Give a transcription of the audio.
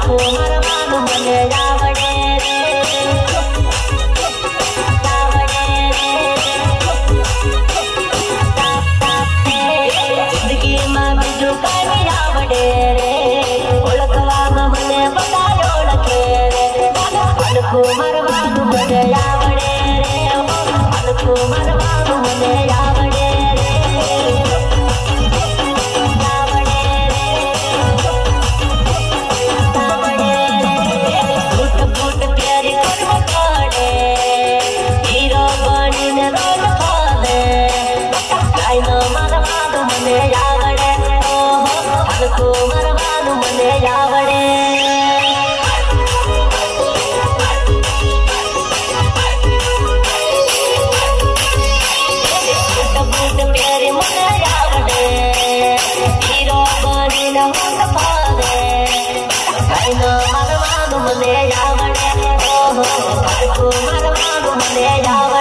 को मरवानु मने आवड़े रे जिंदगी में बिजू कहीं आवड़े रे ओळखवा मने बतायो ओळखे रे मन को मरवानु मने आवड़े रे मन को मरवानु मने आवड़े रे मरवानु मने आवड़े बूट प्यारे मने आवड़े हीरो बनी न मन पादे काइनो मरवानु मने आवड़े मरवानु मने आवड़े